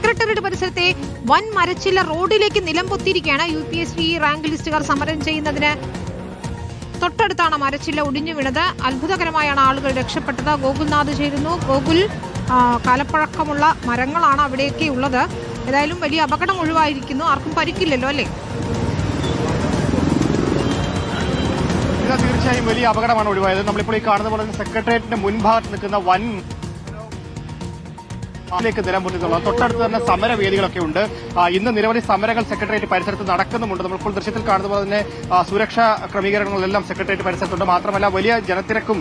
Secretariat പരിസരത്തെ വൻ മരച്ചില്ല റോഡിലേക്ക് നിലംപൊത്തിയിരിക്കുകയാണ്. UPSC റാങ്ക് ലിസ്റ്റുകാർ സമരം ചെയ്യുന്നതിന് തൊട്ടടുത്താണ് മരച്ചില്ല ഒടിഞ്ഞു വീണത്. അത്ഭുതകരമായാണ് ആളുകൾ രക്ഷപ്പെട്ടത്. ഗോകുൽനാഥ് ചേരുന്നു. ഗോകുൽ, കാലപ്പഴക്കമുള്ള മരങ്ങളാണ് അവിടെയൊക്കെ ഉള്ളത്. ഏതായാലും വലിയ അപകടം ഒഴിവായിരിക്കുന്നു. ആർക്കും പരിക്കില്ലല്ലോ അല്ലേ? തീർച്ചയായും വലിയ അപകടമാണ് ഒഴിവായത്. നമ്മളിപ്പോൾ ഈ കാണുന്ന പോലെ സെക്രട്ടേറിയറ്റിന്റെ മുൻഭാഗത്ത് നിൽക്കുന്ന വൻ ിലേക്ക് നിലംപൊത്തിയിട്ടുള്ളത്. തൊട്ടടുത്ത് തന്നെ സമരവേദികളൊക്കെ ഉണ്ട്. ഇന്ന് നിരവധി സമരങ്ങൾ സെക്രട്ടേറിയറ്റ് പരിസരത്ത് നടക്കുന്നുമുണ്ട്. നമ്മളിപ്പോൾ ദൃശ്യത്തിൽ കാണുന്ന പോലെ തന്നെ സുരക്ഷാ ക്രമീകരണങ്ങളെല്ലാം സെക്രട്ടേറിയറ്റ് പരിസരത്തുണ്ട്. മാത്രമല്ല വലിയ ജനത്തിരക്കും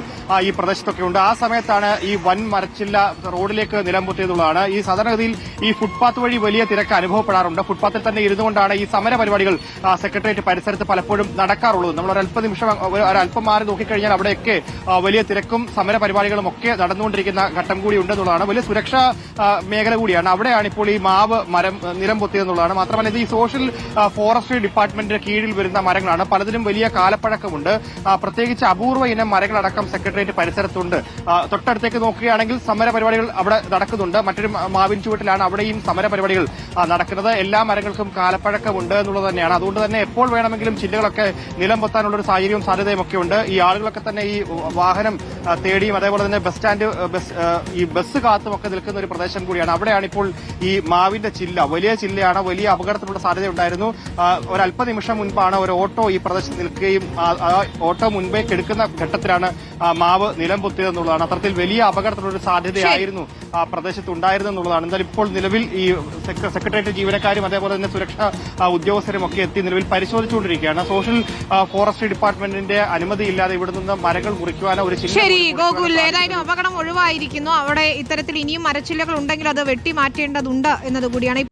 ഈ പ്രദേശത്തൊക്കെ ഉണ്ട്. ആ സമയത്താണ് ഈ വൻ മരച്ചില്ല റോഡിലേക്ക് നിലംപൊത്തിയതുള്ളതാണ്. ഈ സാധാരണഗതിയിൽ ഈ ഫുട്പാത്ത് വഴി വലിയ തിരക്ക് അനുഭവപ്പെടാറുണ്ട്. ഫുട്പാത്തിൽ തന്നെ ഇരുന്നുകൊണ്ടാണ് ഈ സമര പരിപാടികൾ സെക്രട്ടേറിയറ്റ് പരിസരത്ത് പലപ്പോഴും നടക്കാറുള്ളത്. നമ്മൾ ഒരല്പം മാറി നോക്കിക്കഴിഞ്ഞാൽ അവിടെയൊക്കെ വലിയ തിരക്കും സമര പരിപാടികളും ഒക്കെ നടന്നുകൊണ്ടിരിക്കുന്ന ഘട്ടം കൂടി ഉണ്ടെന്നുള്ളതാണ്. വലിയ സുരക്ഷാ മേഖല കൂടിയാണ്. അവിടെയാണ് ഇപ്പോൾ ഈ മാവ് മരം നിലംപൊത്തിയെന്നുള്ളതാണ്. മാത്രമല്ല ഇത് ഈ സോഷ്യൽ ഫോറസ്ട്രി ഡിപ്പാർട്ട്മെന്റിന്റെ കീഴിൽ വരുന്ന മരങ്ങളാണ്. പലതിനും വലിയ കാലപ്പഴക്കമുണ്ട്. പ്രത്യേകിച്ച് അപൂർവ ഇനം മരങ്ങളടക്കം സെക്രട്ടേറിയറ്റ് പരിസരത്തുണ്ട്. തൊട്ടടുത്തേക്ക് നോക്കുകയാണെങ്കിൽ സമര പരിപാടികൾ അവിടെ നടക്കുന്നുണ്ട്. മറ്റൊരു മാവിൻ ചുവട്ടിലാണ് അവിടെയും സമര പരിപാടികൾ നടക്കുന്നത്. എല്ലാ മരങ്ങൾക്കും കാലപ്പഴക്കമുണ്ട് എന്നുള്ളത് തന്നെയാണ്. അതുകൊണ്ട് തന്നെ എപ്പോൾ വേണമെങ്കിലും ചില്ലകളൊക്കെ നിലംപൊത്താനുള്ള ഒരു സാഹചര്യവും സാധ്യതയും ഒക്കെ ഉണ്ട്. ഈ ആളുകളൊക്കെ തന്നെ ഈ വാഹനം തേടിയും അതേപോലെ തന്നെ ബസ് കാത്തും ഒക്കെ നിൽക്കുന്ന ഒരു പ്രദേശം കൂടിയാണ്. അവിടെയാണ് ഇപ്പോൾ ഈ മാവിന്റെ ചില്ല, വലിയ ചില്ലയാണ്. വലിയ അപകടത്തിനുള്ള സാധ്യതയുണ്ടായിരുന്നു. ഒരല്പനിമിഷം മുൻപാണ് ഒരു ഓട്ടോ ഈ പ്രദേശത്ത് നിൽക്കുകയും ആ ഓട്ടോ മുൻപേ കെടുക്കുന്ന ഘട്ടത്തിലാണ് മാവ് നിലംപൊത്തിയതെന്നുള്ളതാണ്. അത്തരത്തിൽ വലിയ അപകടത്തിനുള്ള സാധ്യതയായിരുന്നു ആ പ്രദേശത്ത് ഉണ്ടായിരുന്നു എന്നുള്ളതാണ്. എന്തായാലും ഇപ്പോൾ നിലവിൽ ഈ സെക്രട്ടേറിയറ്റ് ജീവനക്കാരും അതേപോലെ തന്നെ സുരക്ഷാ ഉദ്യോഗസ്ഥരും ഒക്കെ എത്തി നിലവിൽ പരിശോധിച്ചുകൊണ്ടിരിക്കുകയാണ്. സോഷ്യൽ ഫോറസ്ട്രി ഡിപ്പാർട്ട്മെന്റിന്റെ അനുമതിയില്ലാതെ ഇവിടെ നിന്ന് മരങ്ങൾ മുറിക്കുവാനോ ഒരു ശരി ഗോകുൽ, ഏതായാലും അപകടം ഒഴിവായിരിക്കുന്നു. അവിടെ ഇത്തരത്തിൽ ഇനിയും മരച്ചില്ലകൾ ഉണ്ടെങ്കിൽ അത് വെട്ടി മാറ്റേണ്ടതുണ്ട് എന്നതുകൂടിയാണ്.